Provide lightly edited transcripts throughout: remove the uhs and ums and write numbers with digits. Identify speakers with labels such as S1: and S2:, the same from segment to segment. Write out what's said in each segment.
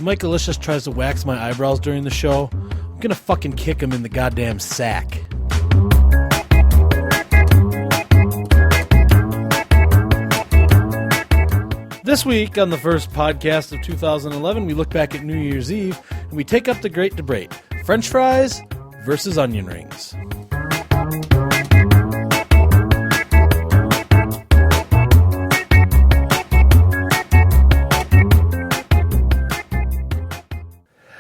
S1: Mike Alicious tries to wax my eyebrows during the show, I'm gonna fucking kick him in the goddamn sack. This week on the first podcast of 2011, we look back at New Year's Eve and we take up the great debate: French fries versus onion rings.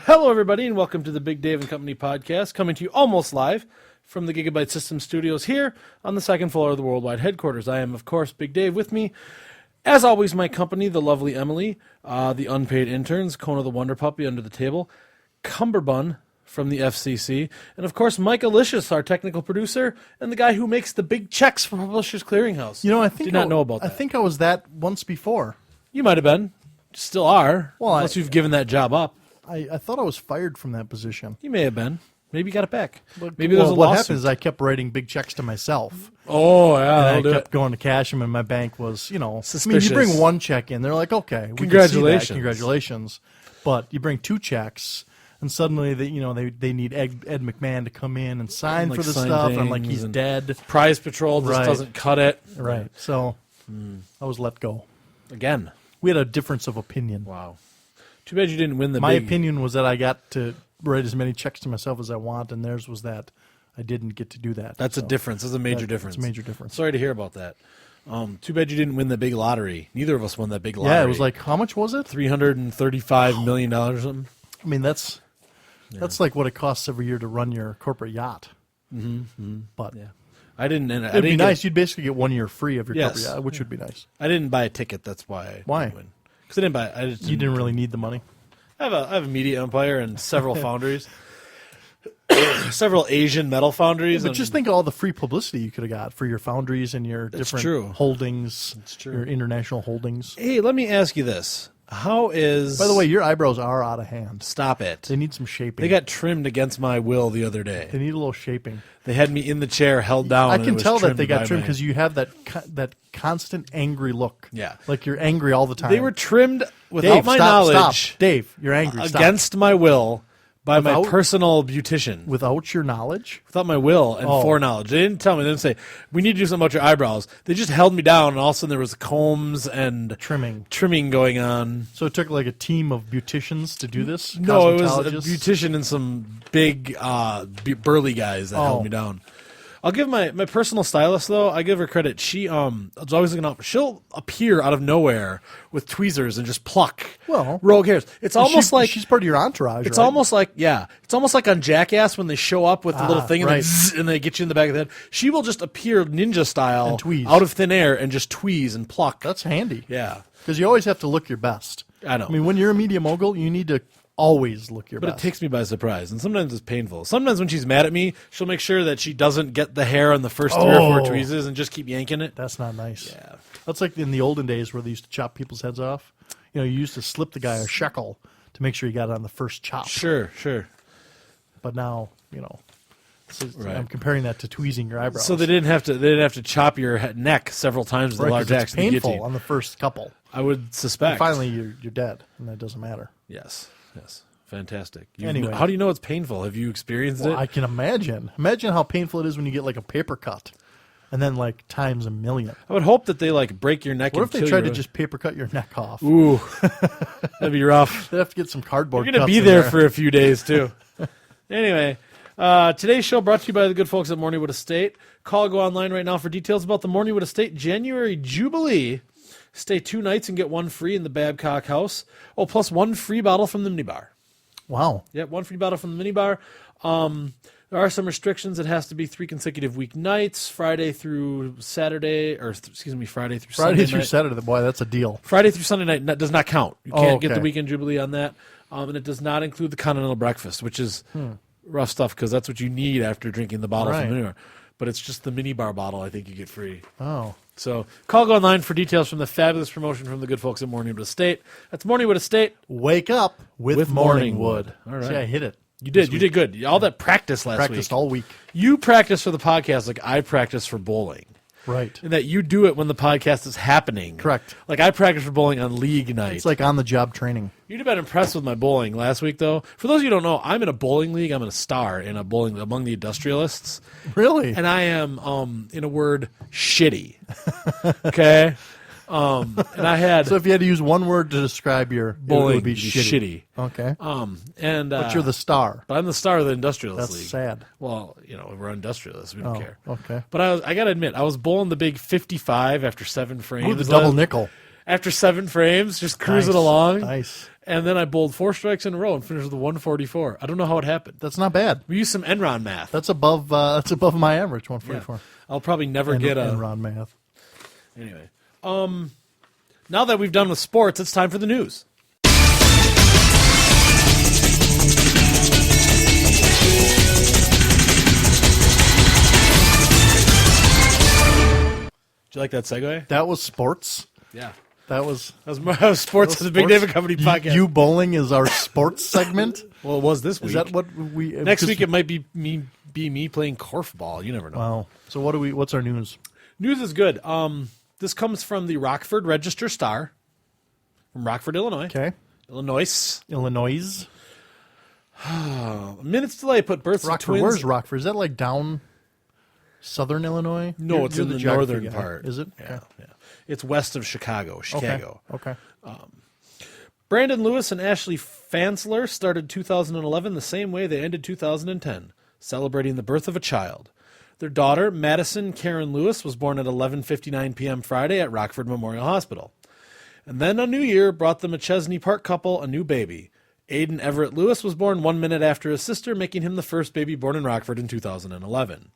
S1: Hello, everybody, and welcome to the Big Dave and Company podcast, coming to you almost live from the Gigabyte System studios here on the second floor of the worldwide headquarters. I am, of course, Big Dave. With me, as always, my company, the lovely Emily, the unpaid interns, Kona the Wonder Puppy under the table, Cumberbun from the FCC, and, of course, Mike Alicious, our technical producer, and the guy who makes the big checks for Publishers Clearinghouse.
S2: You know, I think
S1: did not know about that.
S2: I think I was that once before.
S1: You might have been. Still are,
S2: Well,
S1: unless you've given that job up.
S2: I thought I was fired from that position.
S1: You may have been. Maybe you got it back.
S2: But,
S1: Maybe there's a
S2: what
S1: lawsuit.
S2: happened is I kept writing big checks to myself.
S1: Oh, yeah,
S2: And
S1: that'll
S2: I
S1: do
S2: kept
S1: it.
S2: going to cash them, and my bank was, you know,
S1: Suspicious.
S2: I mean, you bring one check in, they're like, okay, we can see that.
S1: Congratulations.
S2: Congratulations. But you bring two checks, and suddenly they need Ed McMahon to come in and sign
S1: Like
S2: for the
S1: sign
S2: stuff, and I'm like,
S1: things
S2: he's
S1: and
S2: dead.
S1: Prize Patrol just
S2: Right.
S1: doesn't cut it.
S2: Right. So I was let go.
S1: Again.
S2: We had a difference of opinion.
S1: Wow. Too bad you didn't win the
S2: My
S1: big...
S2: opinion was that I got to write as many checks to myself as I want, and theirs was that I didn't get to do that.
S1: That's a difference. That's a major difference.
S2: It's a major difference.
S1: Sorry to hear about that. Too bad you didn't win the big lottery. Neither of us won that big lottery.
S2: Yeah, it was like, how much was it?
S1: $335 million or something.
S2: I mean, that's like what it costs every year to run your corporate yacht.
S1: Mm-hmm.
S2: But
S1: Yeah. I didn't... And I
S2: it'd be
S1: didn't
S2: nice. You'd basically get 1 year free of your
S1: Yes.
S2: corporate yacht, which would be nice.
S1: I didn't buy a ticket. That's why.
S2: Why?
S1: Because I didn't buy... I just
S2: You didn't really need the money.
S1: I have a media empire and several foundries. Several Asian metal foundries.
S2: But
S1: and
S2: just think of all the free publicity you could have got for your foundries and your different
S1: true.
S2: holdings,
S1: true.
S2: your international holdings.
S1: Hey, let me ask you this. How is...
S2: By the way, your eyebrows are out of hand.
S1: Stop it.
S2: They need some shaping.
S1: They got trimmed against my will the other day.
S2: They need a little shaping.
S1: They had me in the chair, held down.
S2: I
S1: and it
S2: can
S1: was
S2: tell that they
S1: by
S2: got trimmed
S1: my-
S2: because you have that constant angry look.
S1: Yeah.
S2: Like you're angry all the time.
S1: They were trimmed without
S2: Dave,
S1: my
S2: stop,
S1: knowledge.
S2: Stop. Dave, you're angry. Stop.
S1: Against my will by my
S2: Without-
S1: personal beautician.
S2: Without your knowledge?
S1: Without my will and
S2: Oh.
S1: foreknowledge. They didn't tell me. They didn't say, we need to do something about your eyebrows. They just held me down, and all of a sudden there was combs and
S2: Trimming.
S1: going on.
S2: So it took like a team of beauticians to do this?
S1: No, it was a
S2: Cosmetologists?
S1: beautician and some big burly guys that held me down. I'll give my personal stylist, though, I give her credit. She is always looking out. She'll appear out of nowhere with tweezers and just pluck rogue hairs. It's almost like
S2: she's part of your entourage.
S1: It's
S2: right?
S1: almost like it's almost like on Jackass when they show up with the little thing and,
S2: right.
S1: and they get you in the back of the head. She will just appear ninja style
S2: And tweeze.
S1: out of thin air and just tweeze and pluck.
S2: That's handy.
S1: Yeah,
S2: Because you always have to look your best.
S1: I know.
S2: I mean, when you're a media mogul, you need to always look your
S1: But
S2: best.
S1: it takes me by surprise, and sometimes it's painful. Sometimes when she's mad at me, she'll make sure that she doesn't get the hair on the first 3 or 4 tweezes and just keep yanking it.
S2: That's not nice.
S1: Yeah.
S2: That's like in the olden days where they used to chop people's heads off. You know, you used to slip the guy a shekel to make sure he got it on the first chop.
S1: Sure.
S2: But now,
S1: Right.
S2: I'm comparing that to tweezing your eyebrows.
S1: So they didn't have to chop your neck several times with a
S2: right,
S1: large
S2: 'cause
S1: axe
S2: it's
S1: to get
S2: painful
S1: you.
S2: on the first couple.
S1: I would suspect.
S2: Finally, you're dead, and that doesn't matter.
S1: Yes. Fantastic.
S2: Anyway.
S1: How do you know it's painful? Have you experienced
S2: Well,
S1: it?
S2: I can imagine. Imagine how painful it is when you get like a paper cut, and then like times a million.
S1: I would hope that they like break your neck.
S2: What
S1: and
S2: if they
S1: kill
S2: tried
S1: you.
S2: to just paper cut your neck off?
S1: Ooh, that'd be rough.
S2: They have to get some cardboard.
S1: You're gonna
S2: cuts
S1: be
S2: in
S1: there for a few days too. Anyway, today's show brought to you by the good folks at Morningwood Estate. Go online right now for details about the Morningwood Estate January Jubilee. Stay 2 nights and get 1 free in the Babcock House. Oh, plus 1 free bottle from the minibar.
S2: Wow.
S1: Yep, 1 free bottle from the minibar. There are some restrictions. It has to be 3 consecutive weeknights, Friday through Saturday, Friday through Sunday night.
S2: Saturday. Boy, that's a deal.
S1: Friday through Sunday night does not count. You can't get
S2: okay.
S1: the weekend Jubilee on that. And it does not include the continental breakfast, which is rough stuff because that's what you need after drinking the bottle from the minibar. But it's just the minibar bottle I think you get free.
S2: Oh.
S1: So go online for details from the fabulous promotion from the good folks at Morningwood Estate. That's Morningwood Estate.
S2: Wake up with Morningwood.
S1: All right.
S2: See, I hit it.
S1: You did good. All that practice last week.
S2: Practiced all week.
S1: You practiced for the podcast like I practiced for bowling.
S2: Right.
S1: In that you do it when the podcast is happening.
S2: Correct.
S1: Like I practice for bowling on league night.
S2: It's like on-the-job training.
S1: You'd have been impressed with my bowling last week, though. For those of you who don't know, I'm in a bowling league. I'm in a star in a bowling among the industrialists.
S2: Really?
S1: And I am, in a word, shitty. Okay? And I had
S2: So if you had to use one word to describe your
S1: bowling
S2: it would be shitty. Okay.
S1: but
S2: But you're the star.
S1: I'm the star of the industrialist
S2: That's
S1: league.
S2: sad.
S1: Well, we're industrialists. We don't
S2: Oh,
S1: care.
S2: okay.
S1: But I got to admit, I was bowling the big 55 after 7 frames.
S2: Ooh, the double nickel.
S1: After 7 frames, just cruising
S2: Nice.
S1: along.
S2: Nice.
S1: And then I bowled 4 strikes in a row and finished with a 144. I don't know how it happened.
S2: That's not bad.
S1: We used some Enron math.
S2: That's above my average, 144.
S1: I'll probably never get a...
S2: Enron math.
S1: Anyway. Now that we've done with sports, it's time for the news. Did you like that segue?
S2: That was sports.
S1: Yeah.
S2: That was
S1: That was sports of the Big
S2: sports.
S1: David Company podcast.
S2: You bowling is our sports segment.
S1: Well, it was this week.
S2: Is that what we
S1: Next
S2: because-
S1: week it might be me playing korfball. You never know.
S2: Wow. So what's our news?
S1: News is good. This comes from the Rockford Register Star from Rockford, Illinois.
S2: Okay.
S1: Illinois.
S2: Illinois.
S1: A minute's delay put births of
S2: Rockford.
S1: twins.
S2: Where's Rockford? Is that like down southern Illinois?
S1: No, it's in the
S2: geography
S1: northern
S2: guy.
S1: part.
S2: Is it?
S1: Yeah, yeah. It's west of Chicago. Chicago.
S2: Okay.
S1: Brandon Lewis and Ashley Fansler started 2011 the same way they ended 2010, celebrating the birth of a child. Their daughter, Madison Karen Lewis, was born at 11:59 p.m. Friday at Rockford Memorial Hospital. And then a new year brought the McChesney Park couple a new baby. Aiden Everett Lewis was born 1 minute after his sister, making him the first baby born in Rockford in 2011.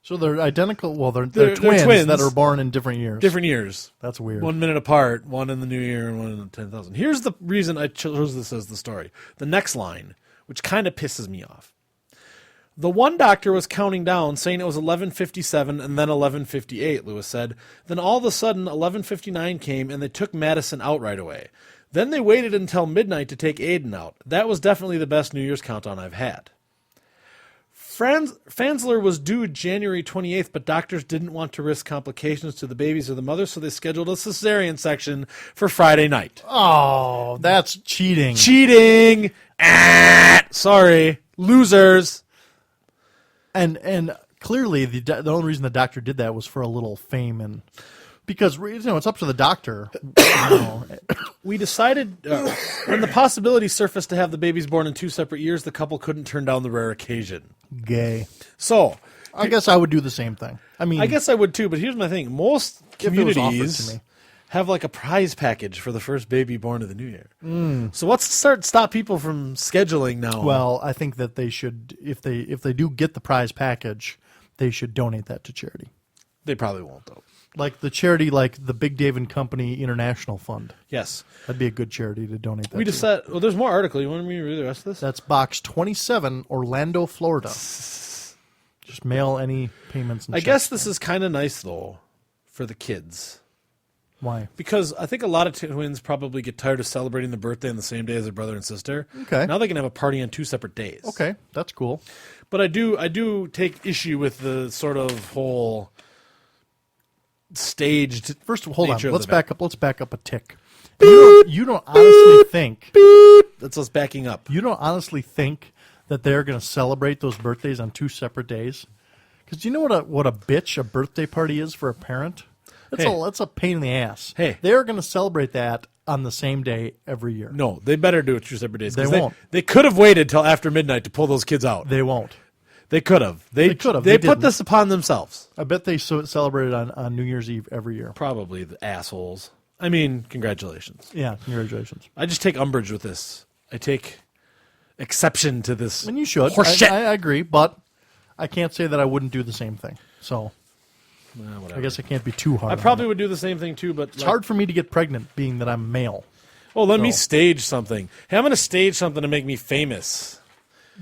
S2: So they're identical. Well, they're
S1: They're
S2: twins,
S1: twins.
S2: that are born in different years.
S1: Different years.
S2: That's weird.
S1: 1 minute apart, one in the new year and one in the 10,000. Here's the reason I chose this as the story. The next line, which kind of pisses me off. The one doctor was counting down, saying it was 11:57 and then 11:58, Lewis said. Then all of a sudden, 11:59 came and they took Madison out right away. Then they waited until midnight to take Aiden out. That was definitely the best New Year's countdown I've had. Fansler was due January 28th, but doctors didn't want to risk complications to the babies or the mother, so they scheduled a cesarean section for Friday night.
S2: Oh, that's cheating.
S1: Cheating! Sorry. Losers.
S2: And clearly the only reason the doctor did that was for a little fame and because it's up to the doctor.
S1: We decided when the possibility surfaced to have the babies born in 2 separate years, the couple couldn't turn down the rare occasion.
S2: Gay.
S1: So,
S2: I guess I would do the same thing. I mean,
S1: I guess I would too, but here's my thing. Most
S2: it was offered to
S1: communities
S2: me.
S1: have like a prize package for the first baby born in the new year. So what's to stop people from scheduling now?
S2: well, I think that they should if they do get the prize package, they should donate that to charity.
S1: They probably won't though.
S2: Like the charity, like the Big Dave and Company International Fund.
S1: Yes.
S2: That'd be a good charity to donate that
S1: We
S2: to.
S1: decided, well, there's more article. You want me to read the rest of this?
S2: That's box 27, Orlando, Florida. Just mail any payments and
S1: I
S2: checks.
S1: guess this is kind of nice though for the kids.
S2: Why?
S1: Because I think a lot of twins probably get tired of celebrating the birthday on the same day as their brother and sister.
S2: Okay.
S1: Now they can have a party on 2 separate days.
S2: Okay, that's cool.
S1: But I do take issue with the sort of whole staged.
S2: First, hold on.
S1: nature of
S2: Let's
S1: the
S2: back up. Let's back up a tick. You don't honestly think
S1: That's us backing up.
S2: that they're going to celebrate those birthdays on 2 separate days? Because you know what a bitch a birthday party is for a parent? That's a pain in the ass.
S1: Hey.
S2: They're going to celebrate that on the same day every year.
S1: No, they better do it 2 separate days. 'cause
S2: They won't.
S1: They could have waited till after midnight to pull those kids out.
S2: They won't.
S1: They could have. They
S2: could have.
S1: They
S2: They
S1: put
S2: didn't.
S1: this upon themselves.
S2: I bet they celebrated on New Year's Eve every year.
S1: Probably the assholes. I mean, congratulations.
S2: Yeah, congratulations.
S1: I just take umbrage with this. I take exception to this.
S2: And you should.
S1: Horseshit.
S2: I agree, but I can't say that I wouldn't do the same thing. So
S1: Whatever.
S2: I guess I can't be too hard.
S1: I
S2: on
S1: probably
S2: it.
S1: would do the same thing too, but
S2: It's hard for me to get pregnant, being that I'm male.
S1: Oh, let me
S2: So-
S1: stage something. Hey, I'm going to stage something to make me famous.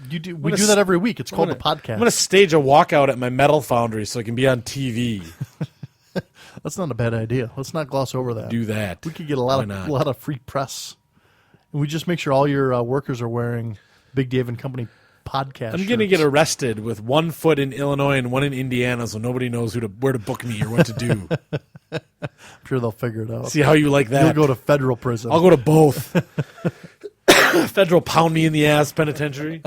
S2: We
S1: gonna
S2: do that
S1: s-
S2: every week. It's called
S1: I'm
S2: the
S1: gonna-
S2: podcast.
S1: I'm going to stage a walkout at my metal foundry so I can be on TV.
S2: That's not a bad idea. Let's not gloss over that.
S1: Do that.
S2: We could get a
S1: Why
S2: lot
S1: not?
S2: of free press. And we just make sure all your workers are wearing Big Dave and Company podcast.
S1: I'm going to get arrested with 1 foot in Illinois and 1 in Indiana, so nobody knows where to book me or what to do.
S2: I'm sure they'll figure it out.
S1: See how you like that?
S2: You'll go to federal prison.
S1: I'll go to both. Federal pound me in the ass penitentiary.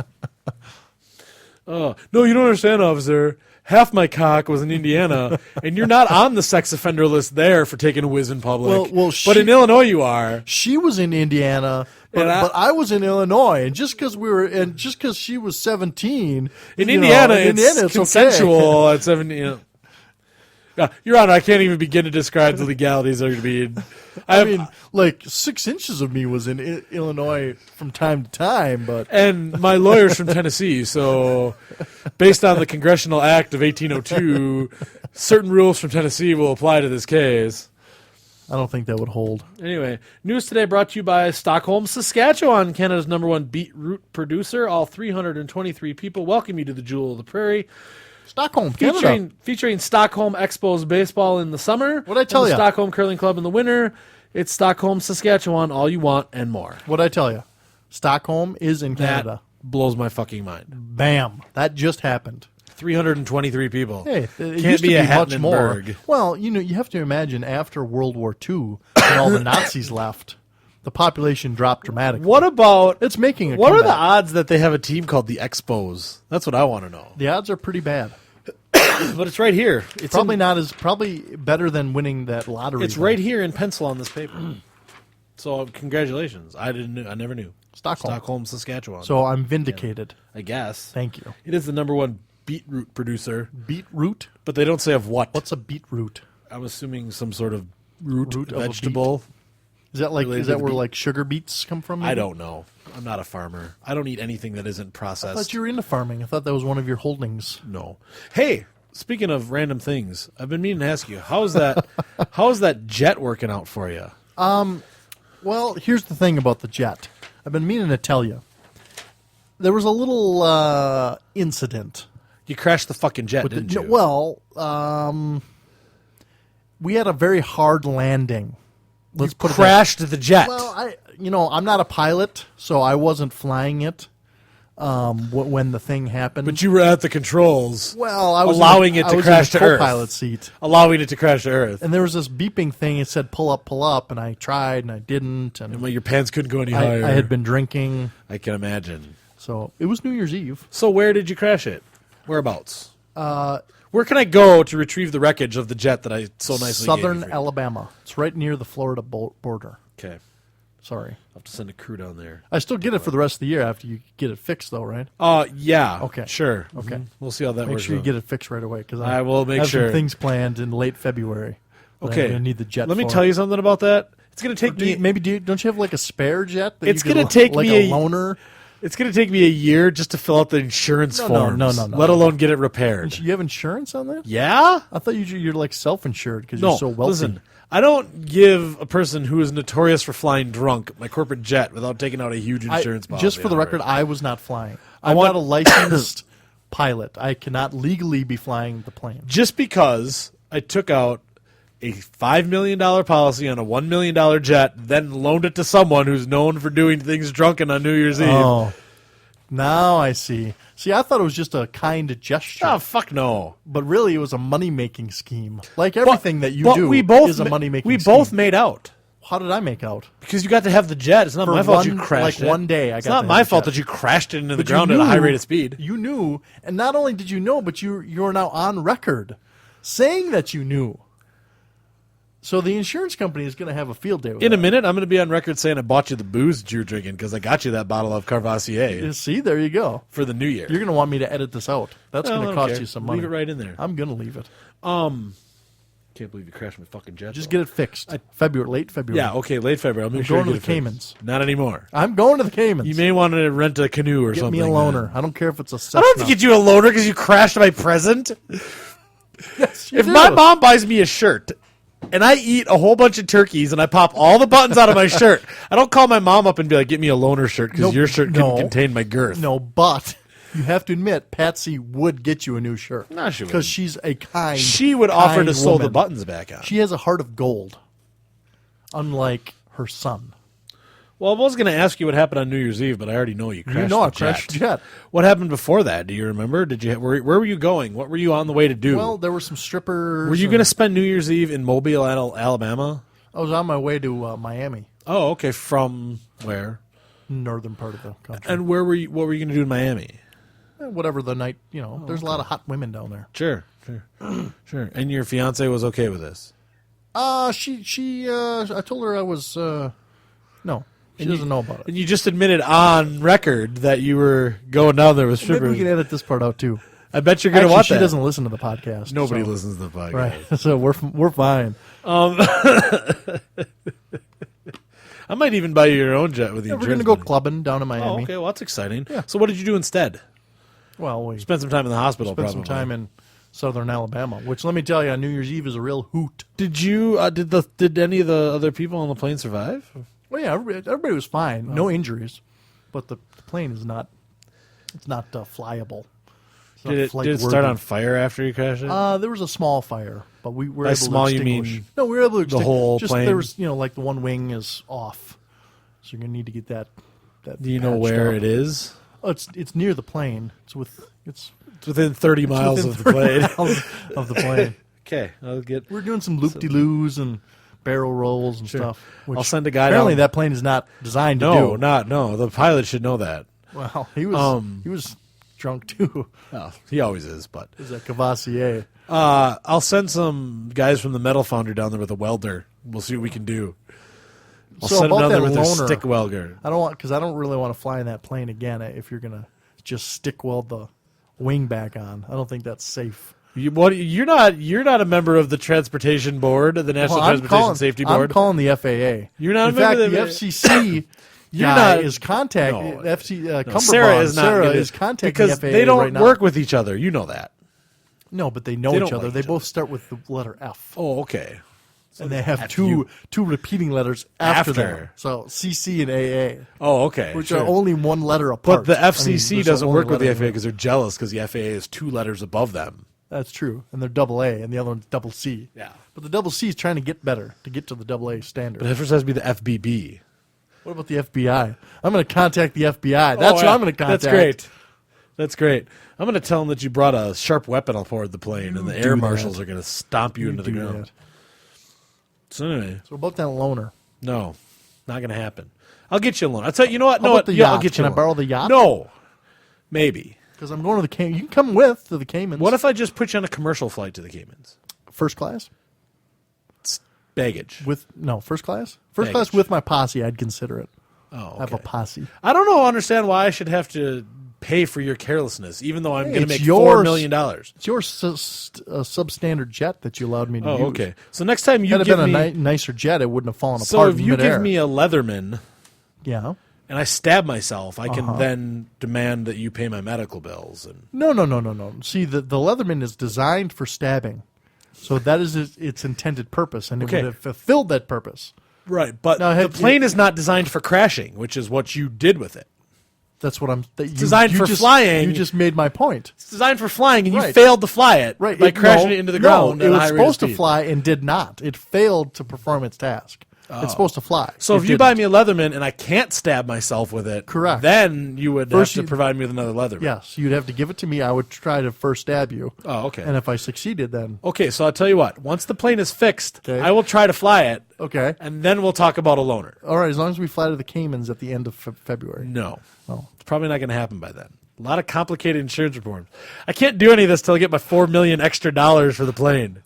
S1: No, you don't understand, officer. Half my cock was in Indiana, and you're not on the sex offender list there for taking a whiz in public. But in Illinois, you are.
S2: She was in Indiana, but I was in Illinois, and just because she was 17
S1: in Indiana,
S2: it's
S1: consensual
S2: okay.
S1: at 17. Yeah, Your Honor, I can't even begin to describe the legalities that are going to be.
S2: I mean, like 6 inches of me was in Illinois from time to time, but
S1: and my lawyer's from Tennessee, so based on the Congressional Act of 1802, certain rules from Tennessee will apply to this case.
S2: I don't think that would hold.
S1: Anyway, news today brought to you by Stockholm, Saskatchewan, Canada's #1 beetroot producer. All 323 people welcome you to the Jewel of the Prairie.
S2: Stockholm, Canada.
S1: Featuring Stockholm Expos baseball in the summer.
S2: What'd I tell you?
S1: Stockholm Curling Club in the winter. It's Stockholm, Saskatchewan, all you want and more.
S2: What'd I tell you? Stockholm is in Canada.
S1: That blows my fucking mind.
S2: Bam. That just happened.
S1: 323 people.
S2: Hey, it
S1: Can't
S2: used
S1: be
S2: to
S1: a
S2: be much more.
S1: Hattenberg.
S2: Well, you have to imagine after World War II, when all the Nazis left, the population dropped dramatically.
S1: What about
S2: It's making a
S1: What are the
S2: comeback.
S1: odds that they have a team called the Expos? That's what I want to know.
S2: The odds are pretty bad.
S1: But it's right here. It's
S2: Probably better than winning that lottery.
S1: It's right here in pencil on this paper. So congratulations. I never knew. Stockholm, Saskatchewan.
S2: So I'm vindicated.
S1: I guess.
S2: Thank you.
S1: It is the #1 beetroot producer,
S2: Beetroot?
S1: but they don't say of what.
S2: What's a beetroot?
S1: I'm assuming some sort of root
S2: Root of a
S1: vegetable.
S2: Is that
S1: Related to
S2: where
S1: beet.
S2: like sugar beets come from?
S1: I
S2: maybe?
S1: don't know. I'm not a farmer. I don't eat anything that isn't
S2: I
S1: processed.
S2: thought you were into farming. I thought that was one of your holdings.
S1: No. Hey, speaking of random things, I've been meaning to ask you, how's that jet working out for you?
S2: Well, here's the thing about the jet. I've been meaning to tell you. There was a little incident.
S1: You crashed the fucking jet,
S2: With
S1: didn't
S2: the,
S1: you?
S2: Well, we had a very hard landing. Let's put it that-
S1: crashed the jet.
S2: Well, I'm not a pilot, so I wasn't flying it when the thing happened.
S1: But you were at the controls.
S2: Well, I was
S1: allowing it to crash to Earth.
S2: co-pilot seat,
S1: allowing it to crash to Earth.
S2: and there was this beeping thing. It said "pull up," and I tried, and I didn't, and
S1: Well, your pants couldn't go any higher.
S2: I had been drinking,
S1: I can imagine.
S2: so it was New Year's Eve.
S1: So where did you crash it? Whereabouts? Where can I go to retrieve the wreckage of the jet that I so nicely
S2: Southern
S1: gave you?
S2: Alabama. It's right near the Florida border.
S1: Okay.
S2: Sorry,
S1: I'll have to send a crew down there.
S2: I still get it for the rest of the year after you get it fixed, though, right?
S1: Yeah.
S2: Okay.
S1: Sure.
S2: Okay.
S1: Mhm. We'll see how that
S2: Make
S1: works.
S2: sure you
S1: out.
S2: get it fixed right away because
S1: I will make
S2: have
S1: sure.
S2: some things planned in late February. that
S1: Okay.
S2: I'm gonna need the jet.
S1: Let me
S2: for.
S1: tell you something about that. It's going to take me.
S2: Don't you have like a spare jet? That
S1: It's
S2: you could
S1: gonna take
S2: like
S1: me
S2: a loaner.
S1: It's going to take me a year just to fill out the insurance
S2: No,
S1: forms.
S2: no.
S1: Let alone get it repaired.
S2: You have insurance on that?
S1: Yeah.
S2: I thought you're like self-insured because
S1: No.
S2: you're so wealthy.
S1: Listen, I don't give a person who is notorious for flying drunk my corporate jet without taking out a huge insurance policy.
S2: Just for the
S1: on it.
S2: record, I was not flying. I'm
S1: want-
S2: not a licensed pilot. I cannot legally be flying the plane.
S1: Just because I took out a $5 million policy on a $1 million jet, then loaned it to someone who's known for doing things drunken on New Year's Eve.
S2: Oh, now I see. See, I thought it was just a kind gesture,
S1: Oh, fuck no.
S2: but really it was a money-making scheme. Like everything that you
S1: But
S2: do
S1: we both
S2: is a money-making
S1: We
S2: scheme.
S1: both made out.
S2: How did I make out?
S1: Because you got to have the jet. It's not
S2: For
S1: my fault you
S2: one-
S1: crashed
S2: like
S1: it.
S2: one day I
S1: It's
S2: got
S1: not
S2: to
S1: my
S2: have the
S1: fault
S2: jet.
S1: that you crashed it into the
S2: But you
S1: ground at a high
S2: knew-
S1: rate of speed.
S2: You knew, and not only did you know, but you're now on record saying that you knew. So the insurance company is going to have a field day with
S1: In a
S2: that.
S1: minute, I'm going to be on record saying I bought you the booze that you were drinking because I got you that bottle of Carvassier
S2: See, there you go.
S1: for the new year.
S2: You're going to want me to edit this out. That's
S1: Well,
S2: going
S1: I
S2: to
S1: don't
S2: cost
S1: care.
S2: you some money.
S1: Leave it right in there.
S2: I'm going to leave it.
S1: Can't believe you crashed my fucking jet.
S2: Just
S1: though.
S2: get it fixed. Late February.
S1: Yeah, okay, late February. I'll make
S2: I'm
S1: sure
S2: going
S1: you
S2: to
S1: get
S2: the
S1: it
S2: Caymans.
S1: fixed. Not anymore.
S2: I'm going to the Caymans.
S1: You may want to rent a canoe or
S2: Get
S1: something.
S2: me a loaner.
S1: then.
S2: I don't care if it's a
S1: I
S2: Cessna.
S1: don't have to get you a loaner because you crashed my present.
S2: Yes, you
S1: If
S2: do.
S1: my mom buys me a shirt and I eat a whole bunch of turkeys and I pop all the buttons out of my shirt, I don't call my mom up and be like, "Get me a loaner shirt" because
S2: Nope.
S1: your shirt
S2: No.
S1: couldn't contain my girth.
S2: No, but you have to admit, Patsy would get you a new shirt.
S1: No, she
S2: Because
S1: wouldn't.
S2: she's a kind
S1: She would offer
S2: kind
S1: to sew the
S2: woman.
S1: buttons back on.
S2: She has a heart of gold, unlike her son.
S1: Well, I was going to ask you what happened on New Year's Eve, but I already know you crashed
S2: You know I
S1: the
S2: crashed the jet.
S1: What happened before that? Do you remember? Where were you going? What were you on the way to do?
S2: Well, there were some strippers.
S1: Were you going to spend New Year's Eve in Mobile, Alabama?
S2: I was on my way to Miami,
S1: Oh, okay. From where?
S2: northern part of the country.
S1: And where were you? What were you going to do in Miami?
S2: Whatever the night, there's a lot of hot women down there.
S1: Sure. Sure. And your fiance was okay with this?
S2: I told her I was, no, she doesn't know about it.
S1: And you just admitted on record that you were going down there with
S2: Maybe
S1: strippers.
S2: we can edit this part out too.
S1: I bet you're going to
S2: Actually,
S1: watch
S2: she
S1: that.
S2: doesn't listen to the podcast.
S1: Nobody
S2: so-
S1: listens to the podcast.
S2: Right, so we're fine.
S1: I might even buy you your own jet with the
S2: Yeah, we're
S1: insurance
S2: gonna go
S1: money.
S2: clubbing down in Miami.
S1: Oh, okay. Well, that's exciting.
S2: Yeah.
S1: So what did you do instead?
S2: Well, we
S1: Spent some time in the hospital,
S2: spent
S1: probably.
S2: some time in southern Alabama, which let me tell you, on New Year's Eve is a real hoot.
S1: Did you? Did any of the other people on the plane survive?
S2: Well, yeah, everybody was fine, no injuries, but the plane is not. It's not flyable. It's not
S1: Did it
S2: flight-worthy.
S1: start on fire after you crashed it?
S2: There was a small fire, but we were
S1: By
S2: able
S1: small,
S2: to
S1: you
S2: extinguish.
S1: mean
S2: No, we were able to extinguish.
S1: whole
S2: just
S1: plane?
S2: There was, like the one wing is off, so you're gonna need to get that.
S1: Do you know
S2: patched
S1: where
S2: up.
S1: it is?
S2: Oh, it's near the plane. It's
S1: It's within 30 miles
S2: within
S1: of the
S2: 30
S1: plane.
S2: miles of the plane.
S1: Okay, I'll get.
S2: We're doing some loop-de-loos and barrel rolls and stuff. Which
S1: I'll send a guy
S2: Apparently,
S1: down.
S2: that plane is not designed to
S1: No,
S2: do.
S1: no. The pilot should know that.
S2: Well, he was drunk too.
S1: Oh, he always is, but
S2: It was at Cavassier.
S1: I'll send some guys from the metal foundry down there with a welder. We'll see what we can do. I'll
S2: So
S1: send them
S2: about
S1: down there
S2: that
S1: with their
S2: loaner-
S1: stick welder.
S2: I don't really want to fly in that plane again. If you're gonna just stick weld the wing back on, I don't think that's safe.
S1: You're not a member of the Transportation Board, the National Transportation Safety Board.
S2: I'm calling the FAA.
S1: You're not a
S2: In fact,
S1: member
S2: the
S1: of the-
S2: FCC
S1: You're
S2: guy
S1: not-
S2: is contacting
S1: No.
S2: Cumberbond.
S1: Sarah is not
S2: Sarah
S1: gonna-
S2: is contacting
S1: because
S2: the FAA
S1: they don't
S2: right now.
S1: work with each other. You know that.
S2: No, but they know
S1: They
S2: each
S1: don't
S2: other.
S1: like
S2: They
S1: each
S2: both start with the letter F,
S1: Oh, okay.
S2: and they have
S1: F
S2: two
S1: you.
S2: repeating letters after
S1: After.
S2: them. So CC and AA,
S1: Oh, okay.
S2: which
S1: sure.
S2: are only one letter apart.
S1: But the
S2: I mean,
S1: FCC
S2: there's
S1: doesn't
S2: only
S1: work with the
S2: letter-
S1: FAA because they're jealous because the FAA is 2 letters above them.
S2: That's true, and they're double A, and the other one's double C.
S1: Yeah.
S2: But the double C is trying to get better to get to the double A standard.
S1: But it first has to be the FBB.
S2: What about the FBI? I'm going to contact the FBI. That's what I'm going to contact.
S1: That's great. That's great. I'm going to tell them that you brought a sharp weapon aboard the plane, and the air
S2: do
S1: marshals
S2: that.
S1: are going to stomp you into the
S2: Do
S1: ground.
S2: that.
S1: So anyway,
S2: So about that loaner.
S1: no, not going to happen. I'll get you a loan. I'll tell you. You know what?
S2: How
S1: No,
S2: about the
S1: yeah, I'll
S2: yacht?
S1: get you.
S2: Can
S1: a
S2: I
S1: loan.
S2: borrow the yacht?
S1: No, maybe.
S2: Because I'm going to the Caymans. You can come with to the Caymans.
S1: What if I just put you on a commercial flight to the Caymans?
S2: First class?
S1: Baggage.
S2: First class? First
S1: Baggage.
S2: class with my posse, I'd consider it.
S1: Oh,
S2: I have a
S1: okay.
S2: posse.
S1: I don't understand why I should have to pay for your carelessness, even though I'm going to
S2: it's
S1: make $4
S2: yours.
S1: million.
S2: It's your substandard jet that you allowed me to use.
S1: Oh, okay. So next time you
S2: Had it
S1: give
S2: been
S1: me,
S2: a nicer jet, it wouldn't have fallen
S1: so
S2: apart
S1: if
S2: in
S1: you
S2: midair.
S1: give me a Leatherman
S2: Yeah.
S1: and I stab myself, I
S2: Uh-huh.
S1: can then demand that you pay my medical bills. And
S2: No. See, the Leatherman is designed for stabbing. So that is its intended purpose, and it
S1: Okay.
S2: would have fulfilled that purpose.
S1: right, but
S2: Now,
S1: the
S2: have
S1: plane
S2: you-
S1: is not designed for crashing, which is what you did with it.
S2: That's what I'm.
S1: designed for flying.
S2: You just made my point.
S1: It's designed for flying, and you
S2: Right.
S1: failed to fly it
S2: Right.
S1: by crashing it into the ground.
S2: No,
S1: at
S2: it
S1: a
S2: was
S1: high rate of
S2: supposed to
S1: speed.
S2: fly and did not. It failed to perform its task. It's supposed to fly.
S1: So
S2: It
S1: if you
S2: didn't.
S1: buy me a Leatherman and I can't stab myself with it,
S2: Correct.
S1: then you would
S2: First
S1: have to
S2: you-
S1: provide me with another Leatherman.
S2: Yes, you'd have to give it to me. I would try to first stab you.
S1: Oh, okay.
S2: And if I succeeded, then
S1: Okay, so I'll tell you what. Once the plane is fixed,
S2: Okay.
S1: I will try to fly it,
S2: okay.
S1: and then we'll talk about a loaner.
S2: All right, as long as we fly to the Caymans at the end of February.
S1: No.
S2: Oh.
S1: It's probably not going to happen by then. A lot of complicated insurance reforms. I can't do any of this till I get my $4 million extra dollars for the plane.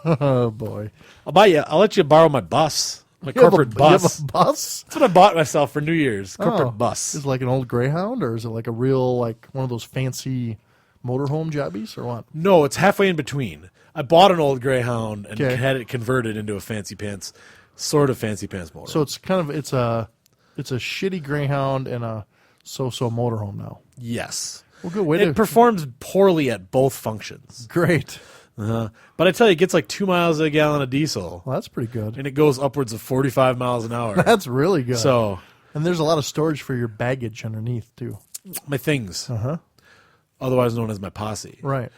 S2: Oh boy.
S1: I'll let you borrow my bus. My
S2: You have
S1: corporate
S2: you have
S1: bus.
S2: a bus?
S1: That's what I bought myself for New Year's. Corporate
S2: Oh.
S1: bus.
S2: Is it like an old Greyhound, or is it like a real, like one of those fancy motorhome jobbies, or what?
S1: No, it's halfway in between. I bought an old Greyhound and
S2: Okay.
S1: had it converted into a fancy pants motor.
S2: So it's kind of it's a shitty Greyhound and a so-so motorhome now.
S1: yes.
S2: Well, good way
S1: It
S2: to
S1: performs poorly at both functions.
S2: great.
S1: But I tell you, it gets like 2 miles a gallon of diesel,
S2: Well, that's pretty good.
S1: and it goes upwards of 45 miles an hour.
S2: That's really good.
S1: So,
S2: and there's a lot of storage for your baggage underneath too.
S1: my things, otherwise known as my posse.
S2: Right.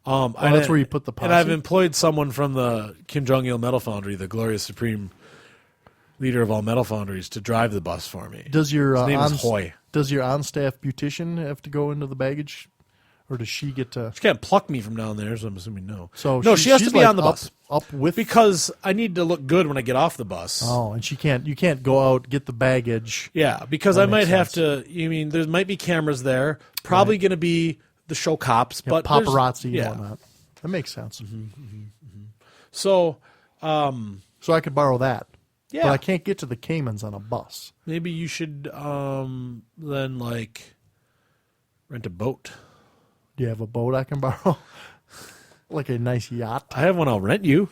S1: And
S2: that's where you put the
S1: And I've
S2: posse?
S1: employed someone from the Kim Jong-il Metal Foundry, the Glorious Supreme leader of All Metal Foundries, to drive the bus for me.
S2: Does your
S1: His name is Hoy.
S2: Does your on-staff beautician have to go into the baggage, or does she get to?
S1: She can't pluck me from down there, so I'm assuming no.
S2: So
S1: no, she has to
S2: she's
S1: be
S2: like
S1: on the bus
S2: up with.
S1: because I need to look good when I get off the bus.
S2: Oh, and she can't. You can't go out get the baggage.
S1: Yeah, because
S2: That
S1: I might
S2: makes
S1: have
S2: sense.
S1: to. You mean there might be cameras there? Probably going to be the show cops,
S2: Yeah,
S1: but there's-
S2: paparazzi
S1: Yeah.
S2: and whatnot. That makes sense.
S1: So
S2: So I could borrow that.
S1: yeah,
S2: But I can't get to the Caymans on a bus.
S1: maybe you should then like rent a boat.
S2: Do you have a boat I can borrow? Like a nice yacht?
S1: I have one. I'll rent you.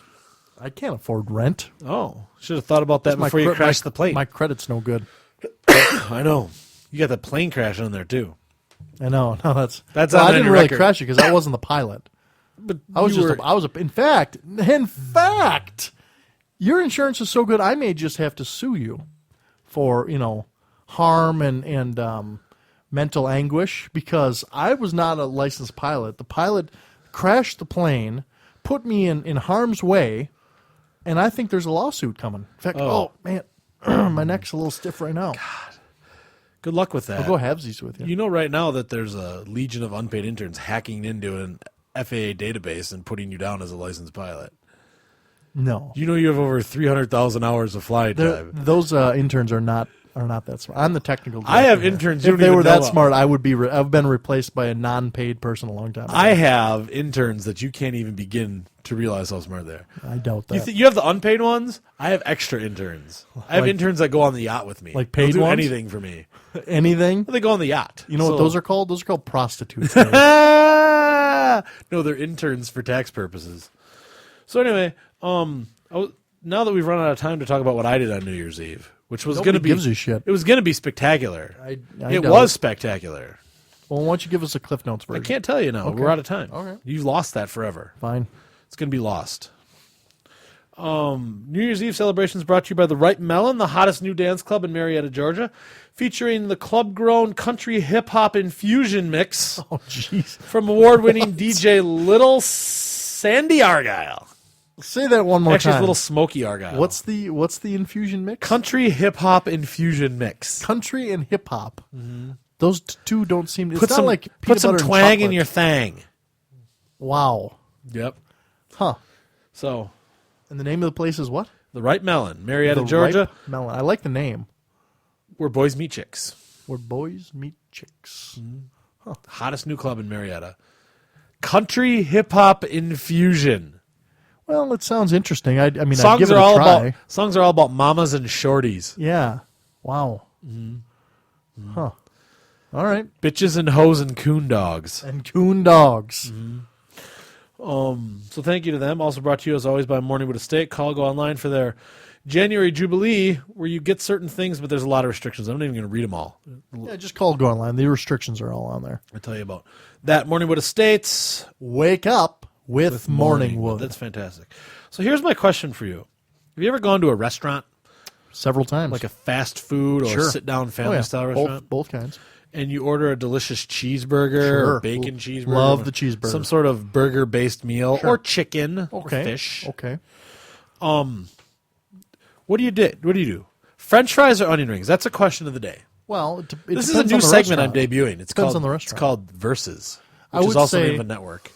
S2: I can't afford rent.
S1: Oh, should have thought about that before you crashed the plane.
S2: My credit's no good.
S1: I know. You got the plane crash on there too.
S2: I know. No, that's
S1: That's
S2: well,
S1: on
S2: I didn't
S1: your
S2: really
S1: record.
S2: crash it because I wasn't the pilot.
S1: But
S2: I was
S1: you
S2: just.
S1: were-
S2: I was. In fact, your insurance is so good. I may just have to sue you for harm and mental anguish because I was not a licensed pilot. The pilot crashed the plane, put me in harm's way, and I think there's a lawsuit coming. In fact, oh man, my neck's a little stiff right now.
S1: Good luck with that.
S2: I'll go halvesies with you.
S1: You know right now that there's a legion of unpaid interns hacking into an FAA database and putting you down as a licensed pilot.
S2: No,
S1: You know you have over 300,000 hours of flight time.
S2: those interns are not that smart. I'm the technical director
S1: I have
S2: here.
S1: interns you
S2: If
S1: don't
S2: they
S1: even
S2: were
S1: know
S2: that
S1: of.
S2: smart, I've been replaced by a non-paid person a long time ago.
S1: I have interns that you can't even begin to realize how smart they are.
S2: I doubt that.
S1: You have the unpaid ones? I have extra interns. I have
S2: Like-
S1: interns that go on the yacht with me.
S2: Like
S1: They'll
S2: paid
S1: do
S2: ones?
S1: anything for me.
S2: Anything?
S1: They go on the yacht.
S2: You know what
S1: So-
S2: those are called? Those are called prostitutes. Dave.
S1: No, they're interns for tax purposes. So anyway, now that we've run out of time to talk about what I did on New Year's Eve, which was
S2: Nobody
S1: going to be
S2: gives a shit.
S1: It was going to be spectacular.
S2: I
S1: it
S2: doubt
S1: was spectacular.
S2: Well, why don't you give us a Cliff Notes
S1: I
S2: version?
S1: can't tell you now.
S2: Okay.
S1: We're out of time.
S2: Okay.
S1: You've lost that forever.
S2: Fine.
S1: It's going to be lost. New Year's Eve celebrations brought to you by the Ripe Melon, the hottest new dance club in Marietta, Georgia, featuring the club-grown country hip-hop infusion mix
S2: Oh, jeez.
S1: from award-winning DJ Little Sandy Argyle.
S2: Say that one more
S1: Actually, it's
S2: time.
S1: Little Smoky Argyle.
S2: What's the infusion mix?
S1: country hip-hop infusion mix?
S2: Country and hip hop. Those two don't seem. It's
S1: Put
S2: not
S1: some,
S2: like
S1: put
S2: peanut
S1: some
S2: butter and
S1: twang in
S2: chocolate.
S1: your thang.
S2: Wow.
S1: Yep.
S2: Huh.
S1: So,
S2: And the name of the place is what?
S1: the Ripe Melon, Marietta,
S2: The
S1: Georgia,
S2: Ripe Melon. I like the name.
S1: where boys meet chicks.
S2: Where boys meet chicks.
S1: Hottest new club in Marietta. Country hip-hop infusion.
S2: Well, it sounds interesting. I mean, I'd
S1: Songs
S2: give it
S1: are
S2: a
S1: all
S2: try.
S1: about songs are all about mamas and shorties,
S2: Yeah. Wow. Huh. All right.
S1: bitches and hoes and coon dogs.
S2: And coon dogs.
S1: So thank you to them. Also brought to you as always by Morningwood Estate. Call, go online for their January Jubilee, where you get certain things, but there's a lot of restrictions. I'm not even going to read them all.
S2: Yeah, just call Go Online. The restrictions are all on there.
S1: I'll tell you about that. Morningwood Estates.
S2: Wake up with Morningwood.
S1: That's fantastic. So here's my question for you. Have you ever gone to a restaurant,
S2: Several times.
S1: like a fast food or
S2: Sure.
S1: sit-down family-style restaurant,
S2: Both kinds.
S1: and you order a delicious cheeseburger
S2: Sure.
S1: or bacon cheeseburger?
S2: Love the cheeseburger.
S1: Some sort of burger-based meal
S2: Sure.
S1: or chicken
S2: Okay.
S1: or fish.
S2: Okay.
S1: What do you do? French fries or onion rings? That's a question of the day.
S2: Well, it
S1: This is
S2: depends
S1: a
S2: on
S1: new
S2: the
S1: segment I'm
S2: restaurant.
S1: debuting. It's
S2: Depends
S1: called
S2: on the
S1: It's
S2: restaurant.
S1: called Versus,
S2: I
S1: which
S2: would
S1: is also the
S2: say-
S1: name of a network.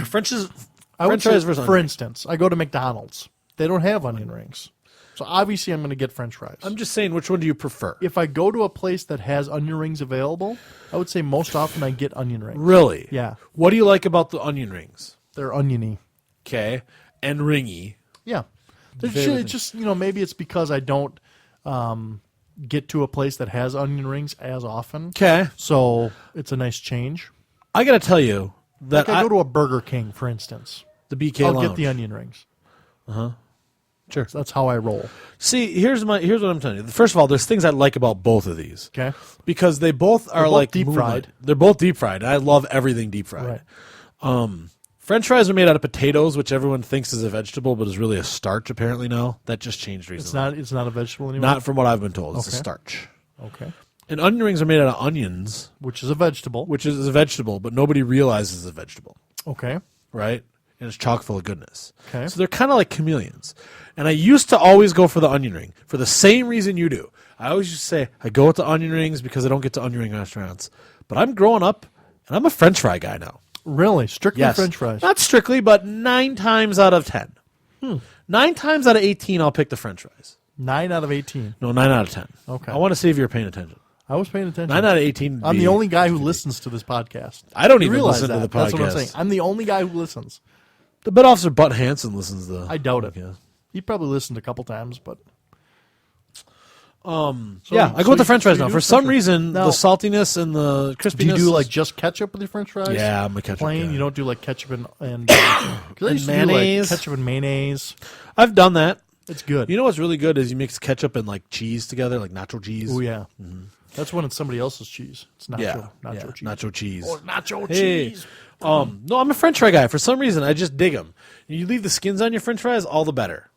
S1: French
S2: I would
S1: French
S2: say,
S1: fries versus
S2: for
S1: onion.
S2: instance, I go to McDonald's. They don't have onion rings. So obviously I'm going to get French fries.
S1: I'm just saying, which one do you prefer?
S2: If I go to a place that has onion rings available, I would say most often I get onion rings.
S1: Really?
S2: Yeah.
S1: What do you like about the onion rings?
S2: They're oniony.
S1: Okay, and ringy.
S2: Yeah.
S1: Very
S2: It's just, maybe it's because I don't get to a place that has onion rings as often.
S1: Okay,
S2: So it's a nice change.
S1: I got to tell you that
S2: Like I go to a Burger King, for instance.
S1: the BK
S2: I'll
S1: Lounge.
S2: get the onion rings.
S1: Sure.
S2: So that's how I roll.
S1: See, here's what I'm telling you. First of all, there's things I like about both of these.
S2: Okay.
S1: Because they both are
S2: both
S1: like
S2: deep
S1: movement.
S2: fried.
S1: They're both deep fried. I love everything deep fried.
S2: Right.
S1: French fries are made out of potatoes, which everyone thinks is a vegetable, but is really a starch. Apparently now that just changed recently.
S2: It's not a vegetable anymore.
S1: Not from what I've been told. It's a
S2: Okay.
S1: starch.
S2: Okay.
S1: And onion rings are made out of onions,
S2: Which is a vegetable.
S1: which is a vegetable, but nobody realizes it's a vegetable,
S2: Okay.
S1: right? and it's chock full of goodness.
S2: Okay.
S1: So they're kind of like chameleons. And I used to always go for the onion ring for the same reason you do. I always used to say I go with the onion rings because I don't get to onion ring restaurants. But I'm growing up, and I'm a French fry guy now.
S2: Really? Strictly
S1: Yes.
S2: French fries?
S1: Not strictly, but 9 times out of 10. 9 times out of 18, I'll pick the French fries.
S2: 9 out of 18.
S1: No, 9 out of 10.
S2: Okay.
S1: I want to see if you're paying attention.
S2: I was paying attention.
S1: 9 out of 18.
S2: I'm the only guy who listens to this podcast.
S1: I don't
S2: You
S1: even
S2: realize
S1: listen to
S2: that.
S1: the
S2: That's what I'm
S1: podcast.
S2: saying. I'm the only guy who listens.
S1: The bed officer Butt Hansen listens to the
S2: I doubt it.
S1: podcast.
S2: He probably listened a couple times, but
S1: Yeah, I
S2: so
S1: go with the
S2: you-
S1: French
S2: so
S1: fries
S2: you
S1: now.
S2: do
S1: For
S2: French
S1: some
S2: fries.
S1: reason,
S2: Now-
S1: the saltiness and the crispiness.
S2: do you do
S1: is-
S2: like just ketchup with your French fries?
S1: Yeah, I'm a ketchup
S2: Plain.
S1: guy.
S2: You don't do like ketchup and cause I
S1: And
S2: used to do, like,
S1: mayonnaise.
S2: ketchup and mayonnaise.
S1: I've done that.
S2: It's good.
S1: You know what's really good is you mix ketchup and like cheese together, like nacho cheese.
S2: Oh yeah, that's when it's somebody else's cheese. It's nacho,
S1: yeah,
S2: nacho
S1: yeah,
S2: cheese.
S1: nacho cheese.
S2: Or nacho
S1: Hey.
S2: cheese.
S1: No, I'm a French fry guy. For some reason, I just dig them. You leave the skins on your French fries, all the better.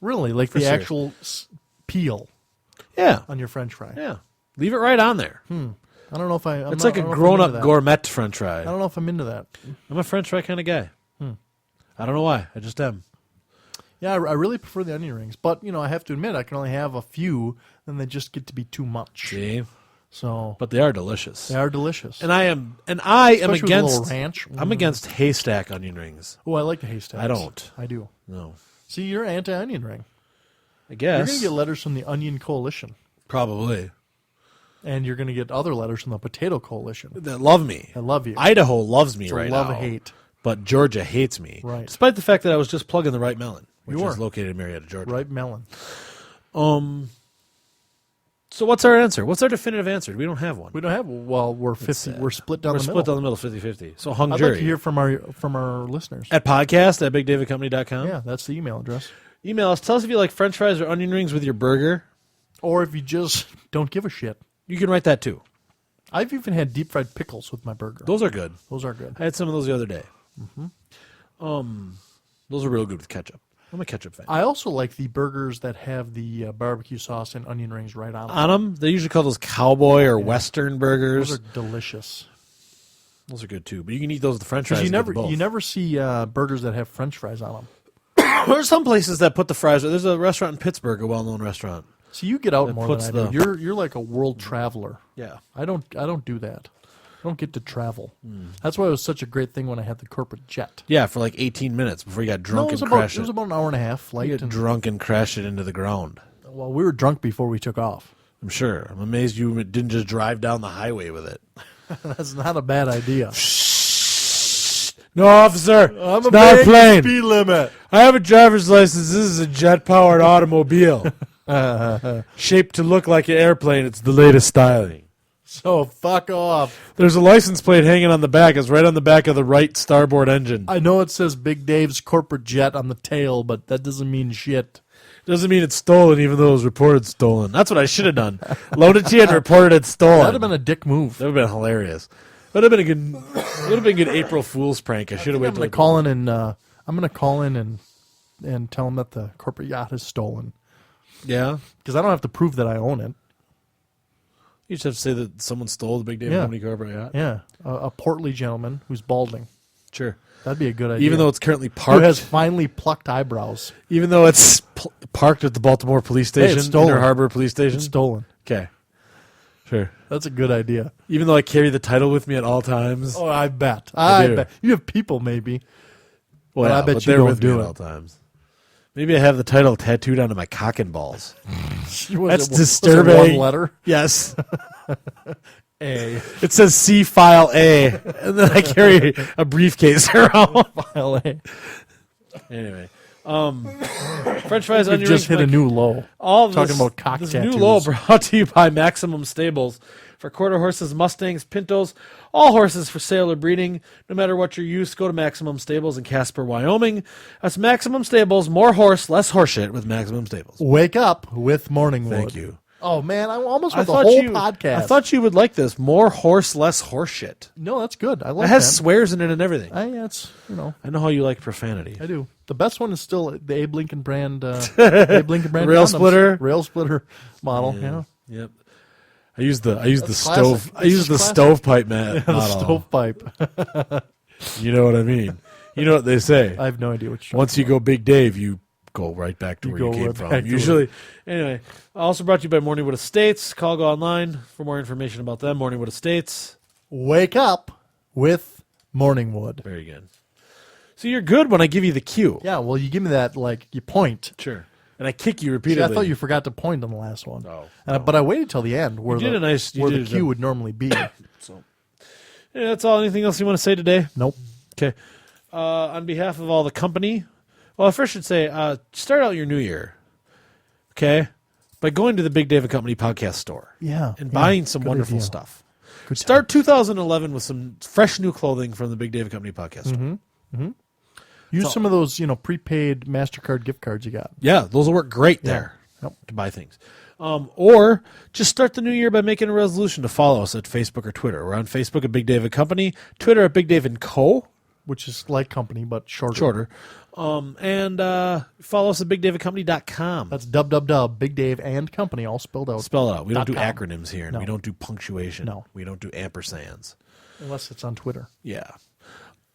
S2: Really, like the
S1: sure.
S2: actual peel
S1: Yeah,
S2: on your French fry.
S1: yeah. Leave it right on there.
S2: I don't know if I'm
S1: It's
S2: not-
S1: like
S2: I
S1: a
S2: don't know if I'm
S1: grown-up
S2: into that.
S1: gourmet French fry.
S2: I don't know if I'm into that.
S1: I'm a French fry kind of guy. I don't know why. I just am.
S2: Yeah, I really prefer the onion rings, but I have to admit I can only have a few, then they just get to be too much.
S1: See,
S2: So
S1: but they are delicious.
S2: they are delicious.
S1: And I am
S2: Especially with a
S1: against
S2: little ranch.
S1: I'm against haystack onion rings.
S2: Oh, I like the haystacks.
S1: I don't.
S2: I do.
S1: No,
S2: See, you're anti-onion ring.
S1: I guess
S2: You're going to get letters from the Onion Coalition,
S1: probably
S2: and you're going to get other letters from the Potato Coalition.
S1: that love me.
S2: I love you.
S1: Idaho loves me
S2: It's a
S1: right now.
S2: love-hate.
S1: But Georgia hates me.
S2: Right.
S1: Despite the fact that I was just plugging the right melon, which
S2: You
S1: is
S2: were.
S1: located in Marietta, Georgia.
S2: Ripe melon.
S1: So what's our answer? What's our definitive answer? We don't have one.
S2: We don't have. Well, we're 50.
S1: sad.
S2: We're split down
S1: We're
S2: the
S1: split
S2: middle.
S1: down the middle, 50-50. So hung
S2: I'd
S1: jury.
S2: like to hear from our listeners.
S1: At podcast at bigdavidcompany.com.
S2: Yeah, that's the email address.
S1: Email us. Tell us if you like French fries or onion rings with your burger.
S2: Or if you just don't give a shit.
S1: You can write that too.
S2: I've even had deep fried pickles with my burger.
S1: Those are good.
S2: Those are good.
S1: I had some of those the other day. Those are real good with ketchup. I'm a ketchup fan.
S2: I also like the burgers that have the barbecue sauce and onion rings right on them.
S1: On them, they usually call those cowboy or western burgers.
S2: Those are delicious.
S1: Those are good too. But you can eat those with the French fries.
S2: Because
S1: and get both.
S2: you never see burgers that have French fries on them.
S1: There's some places that put the fries. There's a restaurant in Pittsburgh, a well-known restaurant.
S2: So you get out
S1: That
S2: more than
S1: puts
S2: I do.
S1: the-
S2: You're like a world traveler.
S1: Yeah.
S2: I don't do that. I don't get to travel. That's why it was such a great thing when I had the corporate jet.
S1: Yeah, for like 18 minutes before you got drunk
S2: it was
S1: and
S2: about
S1: crashed
S2: it was about an hour and a half flight.
S1: You got
S2: And,
S1: drunk and crashed it into the ground.
S2: well, we were drunk before we took off.
S1: I'm sure. I'm amazed you didn't just drive down the highway with it.
S2: That's not a bad idea.
S1: No, officer.
S2: I'm
S1: it's not a plane.
S2: speed limit.
S1: I have a driver's license. This is a jet-powered automobile. Shaped to look like an airplane. It's the latest styling.
S2: So fuck off.
S1: There's a license plate hanging on the back. It's right on the back of the right starboard engine.
S2: I know it says Big Dave's corporate jet on the tail, but that doesn't mean shit.
S1: Doesn't mean it's stolen, even though it was reported stolen. That's what I should have done. Loaded to you and reported it stolen.
S2: That'd have been a dick move.
S1: That would have been hilarious. Would have been a good. Would have been a good April Fool's prank. I should have
S2: I'm
S1: waited.
S2: gonna call in and and tell him that the corporate yacht is stolen
S1: Yeah,
S2: because I don't have to prove that I own it.
S1: you just have to say that someone stole the Big Dave
S2: Yeah.
S1: Company corporate yacht.
S2: Yeah, a portly gentleman who's balding.
S1: Sure.
S2: That'd be a good idea.
S1: Even though it's currently
S2: who
S1: parked,
S2: has finely plucked eyebrows.
S1: even though it's parked at the Baltimore Police
S2: Hey, it's
S1: Station,
S2: stolen.
S1: Inner Harbor Police Station.
S2: It's stolen.
S1: Okay. Sure.
S2: That's a good idea.
S1: Even though I carry the title with me at all times.
S2: Oh, I bet.
S1: I
S2: I
S1: do.
S2: bet. You have people, maybe.
S1: Well,
S2: I bet
S1: but
S2: you
S1: they're
S2: don't
S1: with me
S2: do
S1: at
S2: it.
S1: all times. Maybe I have the title tattooed onto my cock and balls.
S2: Was
S1: That's
S2: it- was it
S1: disturbing.
S2: one letter.
S1: Yes.
S2: A.
S1: It says C file A, and then I carry a briefcase around.
S2: LA.
S1: Anyway, French fries,
S2: We've
S1: onion
S2: just
S1: rings,
S2: hit a new low.
S1: all of
S2: talking
S1: this,
S2: about cock
S1: this
S2: tattoos.
S1: new low brought to you by Maximum Stables for quarter horses, Mustangs, Pintos, all horses for sale or breeding. No matter what your use, go to Maximum Stables in Casper, Wyoming. That's Maximum Stables, more horse, less horseshit with Maximum Stables.
S2: Wake up with Morningwood.
S1: Thank you.
S2: Oh man, I almost
S1: I
S2: went the
S1: thought
S2: whole
S1: you,
S2: podcast.
S1: I thought you would like this. More horse, less horseshit.
S2: no, that's good. I
S1: It
S2: like
S1: has
S2: that.
S1: swears in it and everything.
S2: That's
S1: I know how you like profanity.
S2: I do. The best one is still the Abe Lincoln brand. Abe Lincoln brand
S1: Rail
S2: condoms.
S1: splitter.
S2: Rail splitter model. Yeah.
S1: Yep. I use the
S2: That's
S1: stove.
S2: classic.
S1: I use the
S2: That's just
S1: stovepipe
S2: The
S1: model.
S2: stovepipe.
S1: You know what I mean. You know what they say.
S2: I have no idea what you're
S1: Once you go Big Dave, you go right back to
S2: You
S1: where you
S2: go
S1: came
S2: right
S1: from.
S2: back to
S1: Usually. Anyway, also brought to you by Morningwood Estates. Call, go online for more information about them. Morningwood Estates.
S2: Wake up with Morningwood.
S1: Very good. So you're good when I give you the cue.
S2: Yeah, well, you give me that, like, you point.
S1: Sure. And I kick you
S2: See,
S1: repeatedly.
S2: I thought you forgot to point on the last one.
S1: Oh,
S2: But I waited till the end where
S1: You did
S2: the,
S1: a nice- you
S2: where
S1: did
S2: the
S1: a-
S2: cue would normally be.
S1: Yeah, that's all. Anything else you want to say today?
S2: Nope.
S1: Okay. On behalf of all the company, well, I first should say, start out your new year, okay, by going to the Big Dave and Company podcast store.
S2: Yeah.
S1: And
S2: yeah,
S1: buying some
S2: good
S1: wonderful
S2: idea.
S1: stuff.
S2: Good
S1: Start 2011 with some fresh new clothing from the Big Dave and Company podcast store.
S2: Use some of those, prepaid MasterCard gift cards you got.
S1: Yeah, those will work great there
S2: Yep.
S1: to buy things. Or just start the new year by making a resolution to follow us at Facebook or Twitter. We're on Facebook at Big Dave and Company, Twitter at Big Dave and Co.
S2: Which is like company, but shorter.
S1: Shorter. And follow us at BigDaveandCompany.com.
S2: That's www. Big Dave and Company, all spelled out.
S1: Spell it out. We don't do
S2: .com.
S1: acronyms here, and
S2: No.
S1: we don't do punctuation.
S2: No.
S1: We don't do ampersands.
S2: Unless it's on Twitter.
S1: Yeah.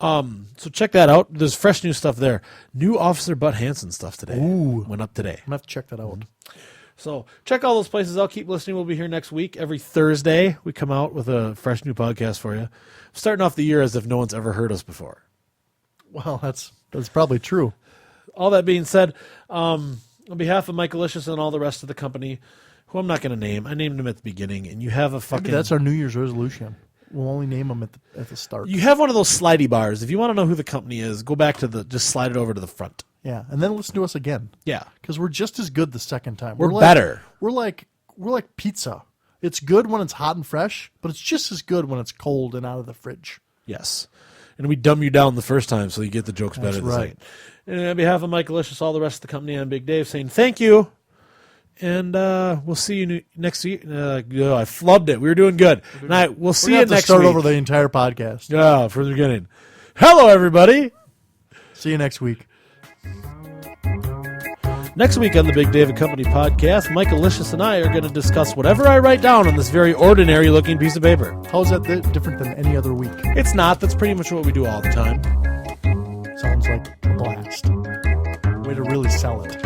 S1: So check that out. There's fresh new stuff there. New Officer Bud Hansen stuff today.
S2: Ooh.
S1: Went up today.
S2: I'm going to have to check that out.
S1: So check all those places out. Keep listening. We'll be here next week. Every Thursday, we come out with a fresh new podcast for you. Starting off the year as if no one's ever heard us before.
S2: Well, that's probably true.
S1: All that being said, on behalf of Mike Alicious and all the rest of the company, who I'm not going to name, I named him at the beginning, and you have a
S2: Maybe
S1: fucking...
S2: that's our New Year's resolution. We'll only name them at the start.
S1: You have one of those slidey bars. If you want to know who the company is, go back to just slide it over to the front.
S2: Yeah, and then listen to us again.
S1: Yeah.
S2: Because we're just as good the second time.
S1: We're
S2: like,
S1: better.
S2: We're like pizza. It's good when it's hot and fresh, but it's just as good when it's cold and out of the fridge.
S1: Yes. And we dumb you down the first time so you get the jokes better
S2: That's
S1: the
S2: right.
S1: second. And on behalf of Mike Alicious, all the rest of the company, I'm Big Dave saying thank you. And we'll see you next week. I flubbed it. We were doing good. And we'll see you
S2: We're gonna have to
S1: next
S2: start
S1: week.
S2: over the entire podcast.
S1: Yeah, from the beginning. Hello, everybody.
S2: See you next week.
S1: Next week on the Big Dave and Company podcast, Mike Alicious and I are going to discuss whatever I write down on this very ordinary-looking piece of paper.
S2: How's that different than any other week?
S1: It's not. That's pretty much what we do all the time.
S2: Sounds like a blast. Way to really sell it.